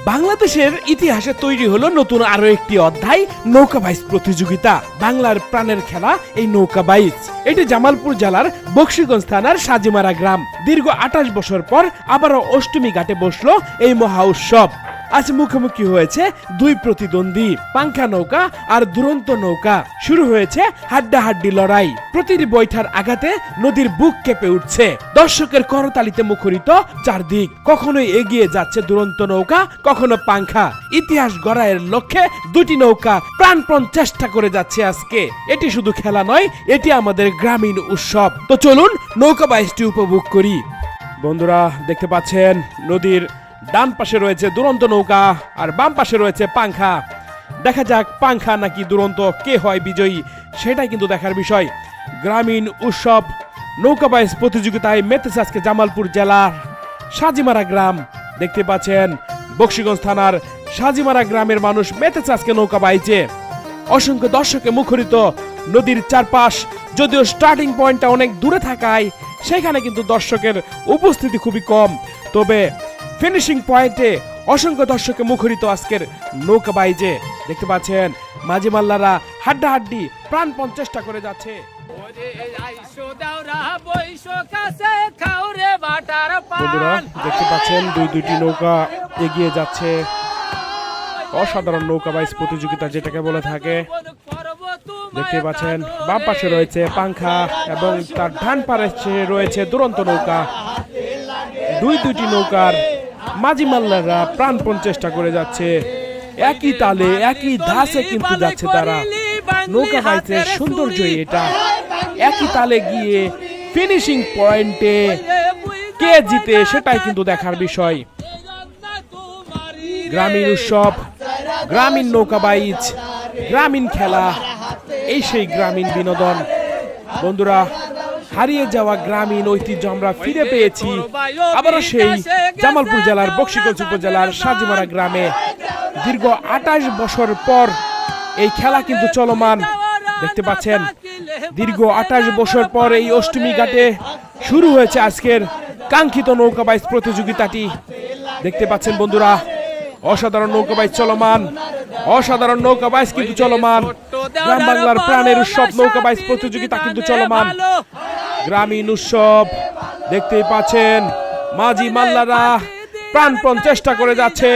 বাংলাদেশের ইতিহাসে তৈরি হলো নতুন আরো একটি অধ্যায়, নৌকা বাইচ প্রতিযোগিতা। বাংলার প্রাণের খেলা এই নৌকা বাইচ। এটি জামালপুর জেলার বকশীগঞ্জ থানার সাজিমারা গ্রাম। দীর্ঘ 28 বছর পর আবারও অষ্টমী ঘাটে বসলো এই মহা উৎসব। আজ মুখোমুখি হয়েছে দুই প্রতিদ্বন্দ্বী, পাংখা নৌকা আর দুরন্ত নৌকা। শুরু হয়েছে হাড্ডাহাড্ডি লড়াই। প্রতিটি বৈঠার আঘাতে নদীর বুক কেঁপে উঠছে, দর্শকের করতালিতে মুখরিত চারদিক। কখনোই এগিয়ে যাচ্ছে দুরন্ত নৌকা, কখনো পাংখা। ইতিহাস গড়াইয়ের লক্ষ্যে দুটি নৌকা প্রাণপণ চেষ্টা করে যাচ্ছে আজকে। এটি শুধু খেলা নয়, এটি আমাদের গ্রামীণ উৎসব। তো চলুন নৌকা বাইচটি উপভোগ করি। বন্ধুরা দেখতে পাচ্ছেন নদীর ডান পাশে রয়েছে দুরন্ত নৌকা আর বাম পাশে রয়েছে পাংখা। দেখা যাক পাংখা নাকি দুরন্ত কে হয় বিজয়ী, সেটাই কিন্তু দেখার বিষয়। গ্রামীণ উৎসব নৌকা বাইচ প্রতিযোগিতায় মেতেছে আজকে জামালপুর জেলার সাজিমারা গ্রাম। দেখতে পাচ্ছেন বকশীগঞ্জ থানার সাজিমারা গ্রামের মানুষ মেতেছে আজকে নৌকা বাইচে। অসংখ্য দর্শকে মুখরিত নদীর চারপাশ। যদিও স্টার্টিং পয়েন্টটা অনেক দূরে থাকায় সেখানে কিন্তু দর্শকের উপস্থিতি খুবই কম, তবে ফিনিশিং পয়েন্টে অসংখ্য দর্শকে মুখরিত আজকের নৌকা বাইচে। দেখতে পাচ্ছেন মাঝি মাল্লারা হাড্ডাহাড্ডি প্রাণপণ চেষ্টা করে যাচ্ছে। বন্ধুরা দেখতে পাচ্ছেন দুইটি নৌকা এগিয়ে যাচ্ছে। অসাধারণ নৌকা বাইচ প্রতিযোগিতা যেটাকে বলে থাকে। দেখতে পাচ্ছেন বাম পাশে রয়েছে পাংখা এবং তার ডান পাশে রয়েছে দুরন্ত নৌকা। দুইটি নৌকার মাঝি মাল্লারা প্রাণপণ চেষ্টা করে যাচ্ছে। একই তালে একই ধাসে কিন্তু যাচ্ছে তারা। নৌকা বাইচের সৌন্দর্যই এটা। একই তালে গিয়ে ফিনিশিং পয়েন্টে কে জিতে সেটাই কিন্তু দেখার বিষয়। গ্রামীণ উৎসব, গ্রামীণ নৌকা বাইচ, গ্রামীণ খেলা, এই সেই গ্রামীণ বিনোদন। বন্ধুরা হারিয়ে যাওয়া গ্রামীণ ঐতিহ্য আমরা ফিরে পেয়েছি আবারও সেই জামালপুর জেলার বকশীগঞ্জ উপজেলার সাজিমারা গ্রামে। দীর্ঘ 28 বছর পর এই খেলা কিন্তু চলমান। দেখতে পাচ্ছেন দীর্ঘ 28 বছর পর এই অষ্টমী ঘাটে শুরু হয়েছে আজকের কাঙ্ক্ষিত নৌকা বাইচ প্রতিযোগিতাটি। দেখতে পাচ্ছেন বন্ধুরা অসাধারণ নৌকা বাইচ চলমান, অসাধারণ নৌকা বাইচ কিন্তু চলমান। গ্রাম বাংলার প্রাণের উৎসব নৌকা বাইচ প্রতিযোগিতা কিন্তু চলমান। গ্রামীণ উৎসব দেখতেই পাচ্ছেন মাঝি মাল্লারা প্রাণপণ চেষ্টা করে যাচ্ছে,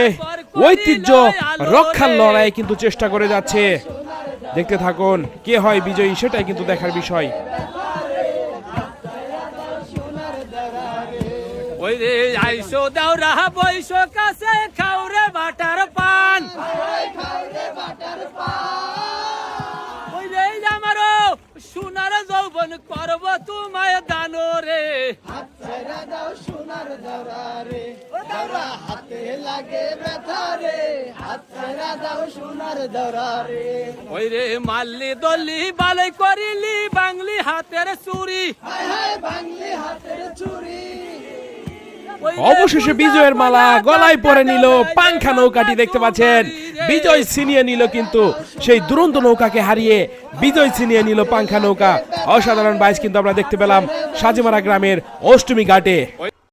ঐতিহ্য রক্ষার লড়াই কিন্তু চেষ্টা করে যাচ্ছে। দেখতে থাকুন কে হয় বিজয়ী, সেটাই কিন্তু দেখার বিষয়। ওই রে আইসো দাওরা বইসো কাছে খাও রে বাটার পান, ওই রে আমারো সোনার যৌবন করব তোমায় দানো রে। হাত ছেড়ে দাও সোনার দাওরা রে, ও দাওরা হাতে লাগে ব্যথা রে, হাত ছেড়ে দাও সোনার দাওরা রে। ওই রে মাল্লি দল্লি বালাই করিলি বাংলি হাতের চুরি, হায় হায় বাংলি হাতের চুরি। অবশেষে বিজয়ের মালা গলায় পরে নিল পাংখা নৌকাটি। দেখতে পাচ্ছেন বিজয় ছিনিয়ে নিল, কিন্তু সেই দুরন্ত নৌকাকে হারিয়ে বিজয় ছিনিয়ে নিল পাংখা নৌকা। অসাধারণ বাইচ কিন্তু আমরা দেখতে পেলাম সাজিমারা গ্রামের অষ্টমী ঘাটে।